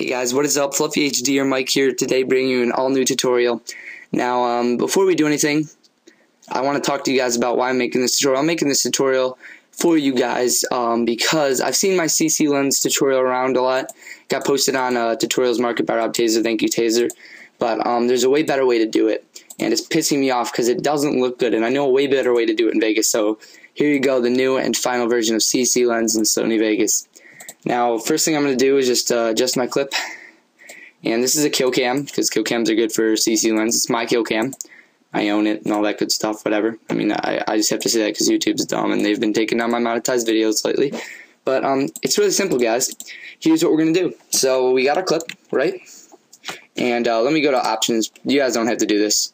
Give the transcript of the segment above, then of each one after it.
Hey guys, what is up? FluffeyHD or Mike here today, bringing you an all-new tutorial. Now, before we do anything, I want to talk to you guys about why I'm making this tutorial. I'm making this tutorial for you guys because I've seen my CC lens tutorial around a lot. Got posted on Tutorials Market by Rob Taser. Thank you, Taser. But there's a way better way to do it, and it's pissing me off because it doesn't look good, and I know a way better way to do it in Vegas. So here you go, the new and final version of CC lens in Sony Vegas. Now, first thing I'm going to do is just adjust my clip. And this is a kill cam, because kill cams are good for CC lens. It's my kill cam. I own it and all that good stuff, whatever. I mean, I just have to say that because YouTube's dumb, and they've been taking down my monetized videos lately. But it's really simple, guys. Here's what we're going to do. So we got our clip, right? And let me go to options. You guys don't have to do this.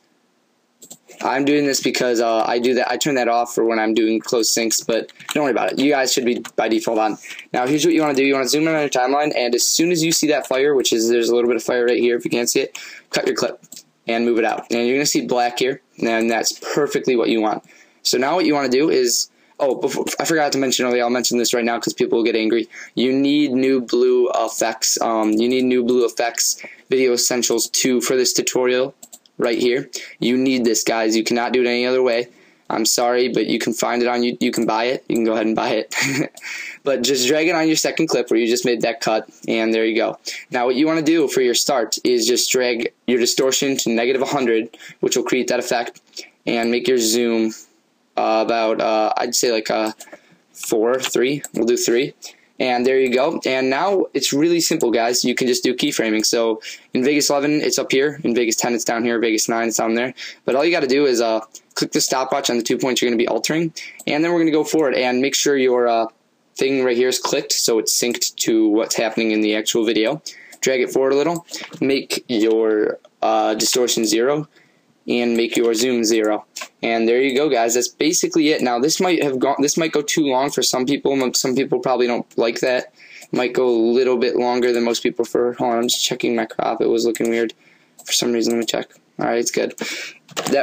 I'm doing this because I do that. I turn that off for when I'm doing close syncs, but don't worry about it. You guys should be by default on. Now, here's what you want to do. You want to zoom in on your timeline, and as soon as you see that fire, which is there's a little bit of fire right here if you can't see it, cut your clip and move it out. And you're going to see black here, and that's perfectly what you want. So now what you want to do is, I forgot to mention earlier, I'll mention this right now because people will get angry. You need new blue effects. You need new blue effects, Video Essentials 2 for this tutorial. Right here, you need this, guys. You cannot do it any other way. I'm sorry, but you can find it on you can buy it. You can go ahead and buy it. But just drag it on your second clip where you just made that cut, and there you go. Now what you want to do for your start is just drag your distortion to -100, which will create that effect, and make your zoom about I'd say like 3. We'll do 3. And there you go. And now it's really simple, guys. You can just do keyframing. So in Vegas 11, it's up here. In Vegas 10, it's down here. Vegas 9, it's down there. But all you got to do is click the stopwatch on the 2 points you're going to be altering. And then we're going to go forward and make sure your thing right here is clicked so it's synced to what's happening in the actual video. Drag it forward a little. Make your distortion 0. And make your zoom 0, and there you go, guys. That's basically it. Now this might go too long for some people. Some people probably don't like that. It might go a little bit longer than most people. Hold on, I'm just checking my crop. It was looking weird for some reason. Let me check. All right, it's good.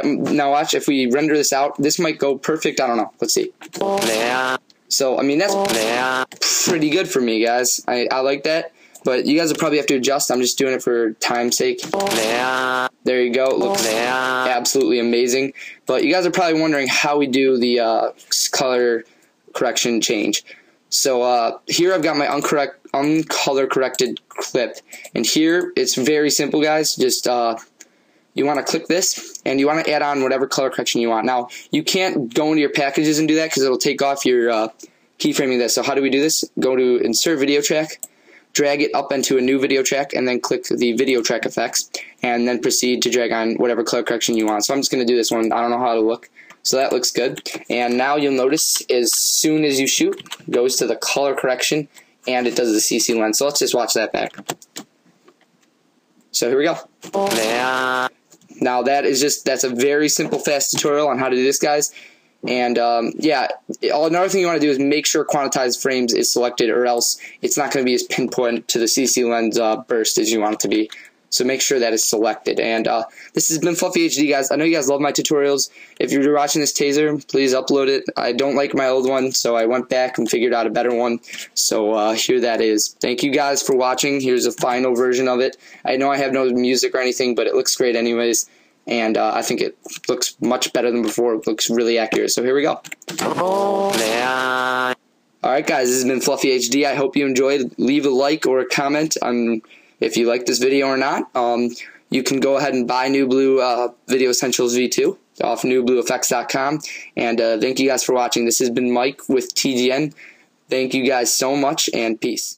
Now watch, if we render this out, this might go perfect. I don't know. Let's see. So I mean that's pretty good for me, guys. I like that. But you guys will probably have to adjust. I'm just doing it for time's sake. There you go. It looks absolutely amazing. But you guys are probably wondering how we do the color correction change. So here I've got my uncolor corrected clip. And here it's very simple, guys. Just you want to click this, and you want to add on whatever color correction you want. Now, you can't go into your packages and do that because it'll take off your keyframing this. So how do we do this? Go to Insert Video Track. Drag it up into a new video track, and then click the video track effects, and then proceed to drag on whatever color correction you want. So I'm just going to do this one. I don't know how to look. So that looks good. And now you'll notice as soon as you shoot, it goes to the color correction, and it does the CC lens. So let's just watch that back. So here we go. Now that's a very simple, fast tutorial on how to do this, guys. And yeah, another thing you want to do is make sure quantized frames is selected, or else it's not going to be as pinpoint to the CC lens burst as you want it to be. So make sure that is selected. And this has been FluffeyHD, guys. I know you guys love my tutorials. If you're watching this Taser, please upload it. I don't like my old one, so I went back and figured out a better one. So here that is. Thank you guys for watching. Here's a final version of it. I know I have no music or anything, but it looks great anyways. And I think it looks much better than before. It looks really accurate. So here we go. Alright, guys. This has been FluffeyHD. I hope you enjoyed. Leave a like or a comment on if you like this video or not. You can go ahead and buy New Blue Video Essentials V2 off newblueeffects.com. And thank you guys for watching. This has been Mike with TGN. Thank you guys so much, and peace.